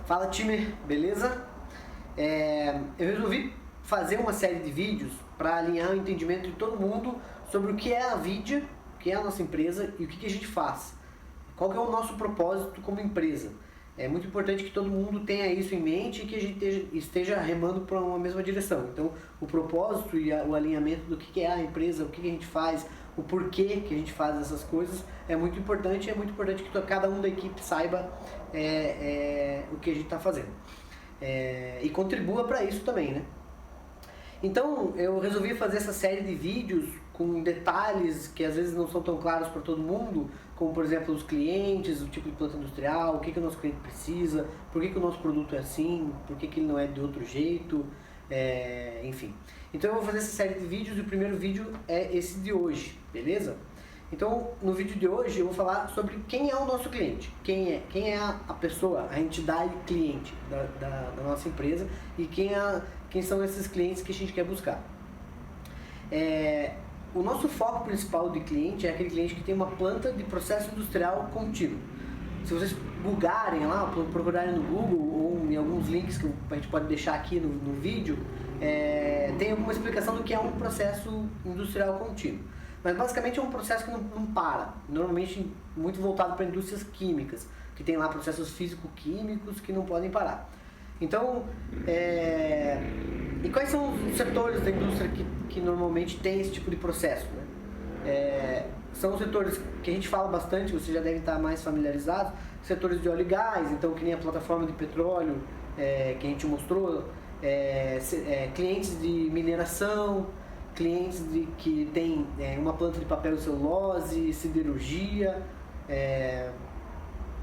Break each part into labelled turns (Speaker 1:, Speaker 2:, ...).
Speaker 1: Fala time, beleza? Eu resolvi fazer uma série de vídeos para alinhar o entendimento de todo mundo sobre o que é a Vidia, o que é a nossa empresa e o que a gente faz. Qual que é o nosso propósito como empresa. É muito importante que todo mundo tenha isso em mente e que a gente esteja remando para uma mesma direção. Então, o propósito e o alinhamento do que é a empresa, o que a gente faz, o porquê que a gente faz essas coisas é muito importante. É muito importante que cada um da equipe saiba o que a gente está fazendo. E contribua para isso também, né? Então, eu resolvi fazer essa série de vídeos com detalhes que às vezes não são tão claros para todo mundo, como por exemplo os clientes, o tipo de planta industrial, o que o nosso cliente precisa, por que o nosso produto é assim, por que ele não é de outro jeito, enfim. Então eu vou fazer essa série de vídeos e o primeiro vídeo é esse de hoje, beleza? Então, no vídeo de hoje eu vou falar sobre quem é o nosso cliente, quem é a pessoa, a entidade cliente da nossa empresa e quem são esses clientes que a gente quer buscar. O nosso foco principal de cliente é aquele cliente que tem uma planta de processo industrial contínuo. Se vocês bugarem lá, procurarem no Google ou em alguns links que a gente pode deixar aqui no vídeo, tem alguma explicação do que é um processo industrial contínuo. Mas basicamente é um processo que não para, normalmente muito voltado para indústrias químicas, que tem lá processos físico-químicos que não podem parar. Então, e quais são os setores da indústria que normalmente tem esse tipo de processo, né? São os setores que a gente fala bastante, vocês já devem estar mais familiarizados, setores de óleo e gás, então que nem a plataforma de petróleo que a gente mostrou, clientes de mineração, clientes que tem uma planta de papel e celulose, siderurgia.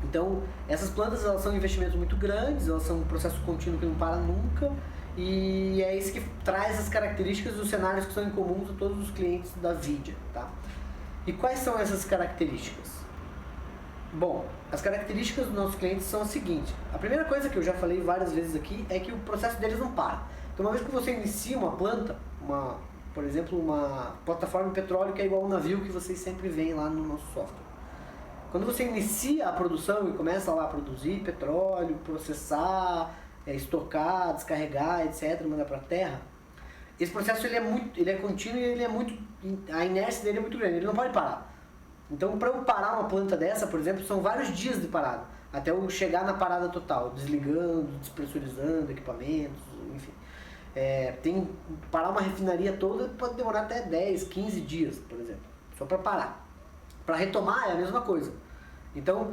Speaker 1: Então, essas plantas elas são investimentos muito grandes, elas são um processo contínuo que não para nunca, e é isso que traz as características dos cenários que são incomuns a todos os clientes da Vidia, tá? E quais são essas características? Bom, as características dos nossos clientes são as seguintes. A primeira coisa que eu já falei várias vezes aqui é que o processo deles não para. Então, uma vez que você inicia uma planta, por exemplo, uma plataforma de petróleo que é igual ao navio que vocês sempre veem lá no nosso software. Quando você inicia a produção e começa lá a produzir petróleo, processar, estocar, descarregar, etc., mandar para a terra, esse processo ele é contínuo e a inércia dele é muito grande, ele não pode parar. Então, para eu parar uma planta dessa, por exemplo, são vários dias de parada, até eu chegar na parada total, desligando, despressurizando equipamentos, enfim. Parar uma refinaria toda pode demorar até 10, 15 dias, por exemplo, só para parar. Para retomar é a mesma coisa. Então,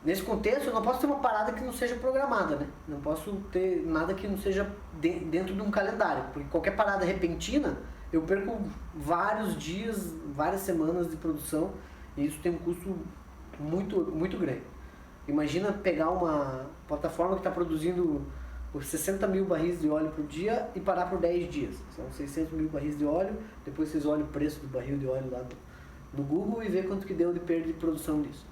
Speaker 1: nesse contexto, eu não posso ter uma parada que não seja programada, né? Não posso ter nada que não seja dentro de um calendário, porque qualquer parada repentina, eu perco vários dias, várias semanas de produção, e isso tem um custo muito, muito grande. Imagina pegar uma plataforma que está produzindo 60 mil barris de óleo por dia e parar por 10 dias. São 600 mil barris de óleo, depois vocês olham o preço do barril de óleo lá no Google e vê quanto que deu de perda de produção disso.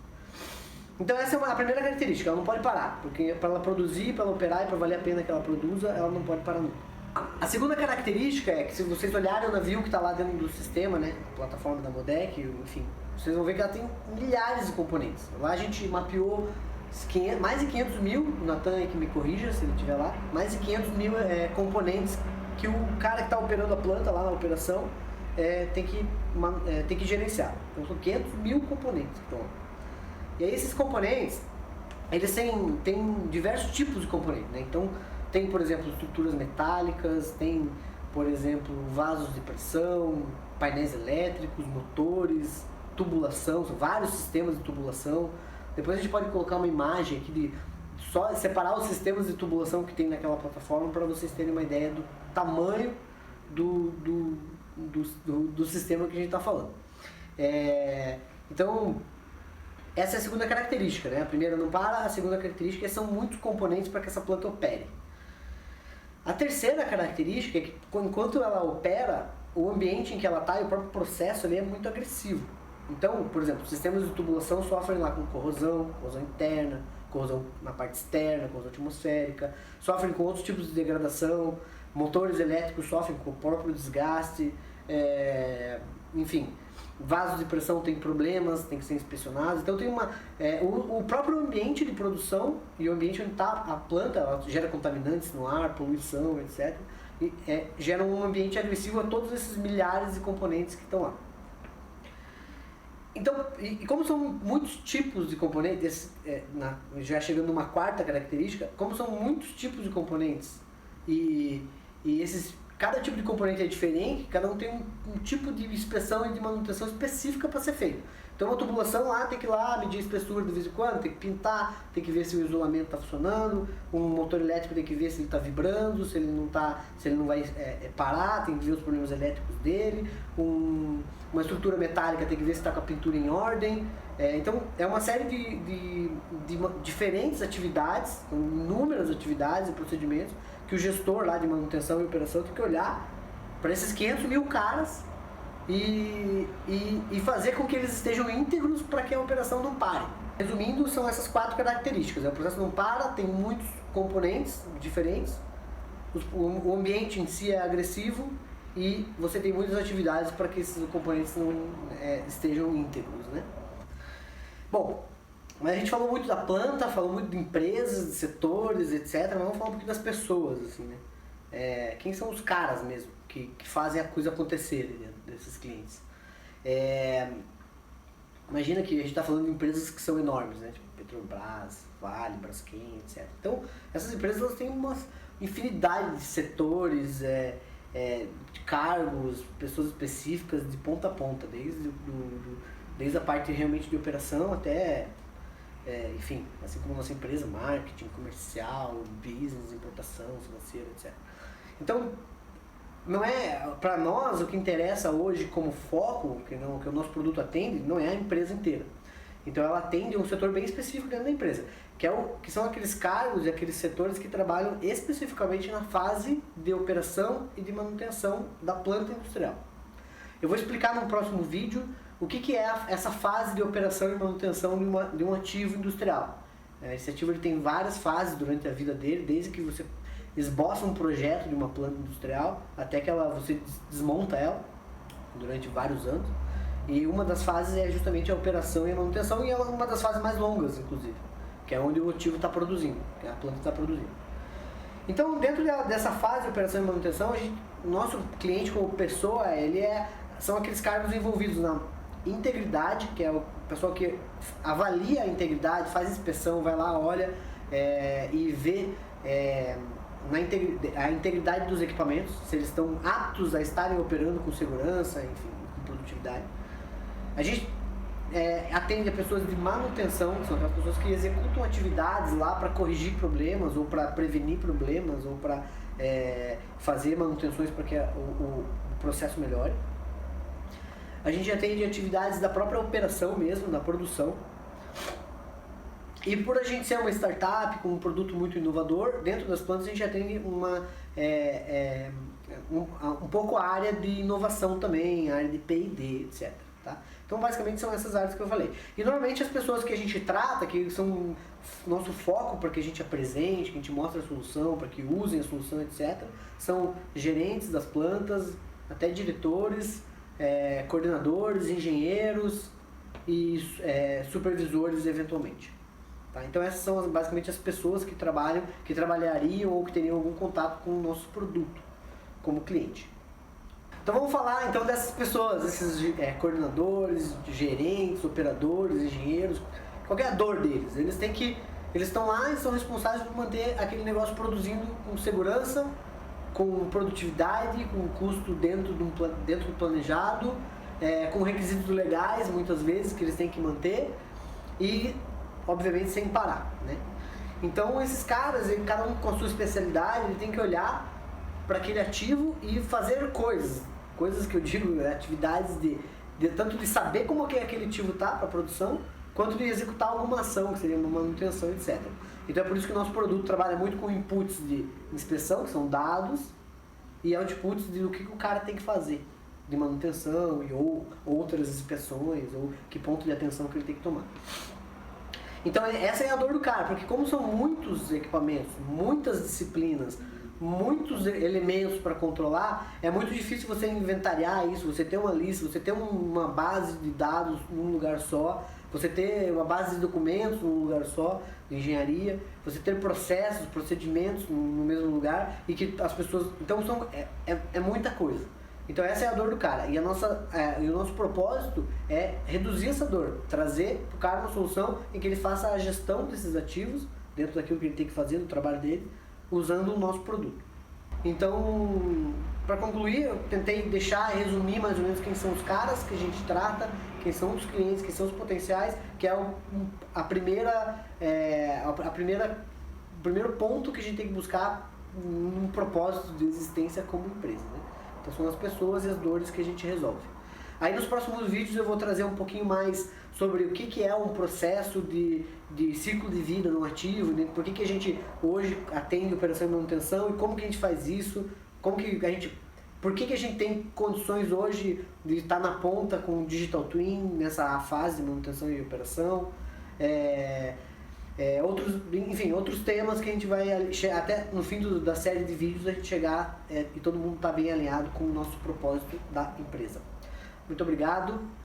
Speaker 1: Então essa é a primeira característica, ela não pode parar, porque para ela produzir, para ela operar e para valer a pena que ela produza, ela não pode parar nunca. A segunda característica é que se vocês olharem o navio que está lá dentro do sistema, né, plataforma da Modec, enfim, vocês vão ver que ela tem milhares de componentes. Lá a gente mapeou mais de 500 mil, o Natan aí que me corrija se ele estiver lá, mais de 500 mil componentes que o cara que está operando a planta lá na operação tem que gerenciar. Então são 500 mil componentes que estão lá. E aí esses componentes, eles têm diversos tipos de componentes, né? Então tem, por exemplo, estruturas metálicas, tem, por exemplo, vasos de pressão, painéis elétricos, motores, tubulação, são vários sistemas de tubulação. Depois a gente pode colocar uma imagem aqui de só separar os sistemas de tubulação que tem naquela plataforma para vocês terem uma ideia do tamanho do sistema que a gente está falando. Então, essa é a segunda característica, né? A primeira não para, a segunda característica é que são muitos componentes para que essa planta opere. A terceira característica é que enquanto ela opera, o ambiente em que ela está e o próprio processo ali é muito agressivo. Então, por exemplo, sistemas de tubulação sofrem lá com corrosão interna, corrosão na parte externa, corrosão atmosférica, sofrem com outros tipos de degradação, motores elétricos sofrem com o próprio desgaste, enfim. vasos de pressão têm problemas, tem que ser inspecionados. Então tem o próprio ambiente de produção e o ambiente onde está a planta, ela gera contaminantes no ar, poluição, etc. E gera um ambiente agressivo a todos esses milhares de componentes que estão lá. Então, e como são muitos tipos de componentes, já chegando numa quarta característica, como são muitos tipos de componentes e cada tipo de componente é diferente, cada um tem um tipo de inspeção e de manutenção específica para ser feito. Então uma tubulação lá tem que ir lá medir a espessura de vez em quando, tem que pintar, tem que ver se o isolamento está funcionando, um motor elétrico tem que ver se ele está vibrando, se ele não vai parar, tem que ver os problemas elétricos dele, uma estrutura metálica tem que ver se está com a pintura em ordem. Então é uma série de diferentes atividades, inúmeras atividades e procedimentos que o gestor lá de manutenção e operação tem que olhar para esses 500 mil caras e fazer com que eles estejam íntegros para que a operação não pare. Resumindo, são essas 4 características. O processo não para, tem muitos componentes diferentes, o ambiente em si é agressivo e você tem muitas atividades para que esses componentes não estejam íntegros, né? Bom, mas a gente falou muito da planta, falou muito de empresas, de setores, etc. Mas vamos falar um pouquinho das pessoas, assim, né? Quem são os caras mesmo que fazem a coisa acontecer dentro desses clientes? Imagina que a gente está falando de empresas que são enormes, né? Tipo Petrobras, Vale, Braskem, etc. Então, essas empresas elas têm uma infinidade de setores, de cargos, pessoas específicas de ponta a ponta, desde a parte realmente de operação até, enfim, assim como a nossa empresa, marketing, comercial, business, importação, financeiro, etc. Então, não é, para nós, o que interessa hoje como foco, que o nosso produto atende, não é a empresa inteira. Então ela atende um setor bem específico dentro da empresa, que são aqueles cargos e aqueles setores que trabalham especificamente na fase de operação e de manutenção da planta industrial. Eu vou explicar no próximo vídeo o que é essa fase de operação e manutenção de um ativo industrial. Esse ativo ele tem várias fases durante a vida dele, desde que você esboça um projeto de uma planta industrial até que você desmonta ela durante vários anos. E uma das fases é justamente a operação e a manutenção, e é uma das fases mais longas, inclusive, que é onde o ativo está produzindo, que a planta está produzindo. Então, dentro dessa fase de operação e manutenção, nosso cliente como pessoa, são aqueles cargos envolvidos na integridade, que é o pessoal que avalia a integridade, faz inspeção, vai lá, olha e vê a integridade dos equipamentos, se eles estão aptos a estarem operando com segurança, enfim, com produtividade. A gente atende a pessoas de manutenção, que são aquelas pessoas que executam atividades lá para corrigir problemas, ou para prevenir problemas, ou para fazer manutenções para que o processo melhore. A gente atende atividades da própria operação mesmo, da produção. E por a gente ser uma startup com um produto muito inovador, dentro das plantas a gente atende um pouco a área de inovação também, a área de P&D, etc. Tá? Então basicamente são essas áreas que eu falei. E normalmente as pessoas que a gente trata, que são nosso foco para que a gente apresente, que a gente mostre a solução, para que usem a solução, etc., são gerentes das plantas, até diretores, coordenadores, engenheiros e supervisores eventualmente. Tá? Então essas são basicamente as pessoas que trabalhariam ou que teriam algum contato com o nosso produto como cliente. Então vamos falar então dessas pessoas, esses coordenadores, gerentes, operadores, engenheiros, qual é a dor deles? Eles estão lá e são responsáveis por manter aquele negócio produzindo com segurança, com produtividade, com custo dentro do planejado, com requisitos legais muitas vezes que eles têm que manter e obviamente sem parar, né? Então esses caras, cada um com a sua especialidade, ele tem que olhar para aquele ativo e fazer coisas que eu digo, atividades tanto de saber como que aquele ativo está para a produção, quanto de executar alguma ação, que seria uma manutenção, etc. Então é por isso que o nosso produto trabalha muito com inputs de inspeção, que são dados, e outputs do que o cara tem que fazer, de manutenção ou outras inspeções, ou que ponto de atenção que ele tem que tomar. Então essa é a dor do cara, porque como são muitos equipamentos, muitas disciplinas, muitos elementos para controlar, é muito difícil você inventariar isso, você ter uma lista, você ter uma base de dados num lugar só, você ter uma base de documentos num lugar só, de engenharia, você ter processos, procedimentos no mesmo lugar e que as pessoas... Então é muita coisa. Então essa é a dor do cara. E o nosso propósito é reduzir essa dor, trazer para o cara uma solução em que ele faça a gestão desses ativos, dentro daquilo que ele tem que fazer no trabalho dele, usando o nosso produto. Então, para concluir, eu tentei resumir mais ou menos quem são os caras que a gente trata, quem são os clientes, quem são os potenciais, que é o primeiro ponto que a gente tem que buscar num propósito de existência como empresa, né? Então são as pessoas e as dores que a gente resolve. Aí nos próximos vídeos eu vou trazer um pouquinho mais sobre o que é um processo de ciclo de vida no ativo, né? Por que a gente hoje atende operação de manutenção e como que a gente faz isso, por que a gente tem condições hoje de estar na ponta com o Digital Twin nessa fase de manutenção e operação, outros temas que a gente vai até no fim da série de vídeos a gente chegar e todo mundo está bem alinhado com o nosso propósito da empresa. Muito obrigado.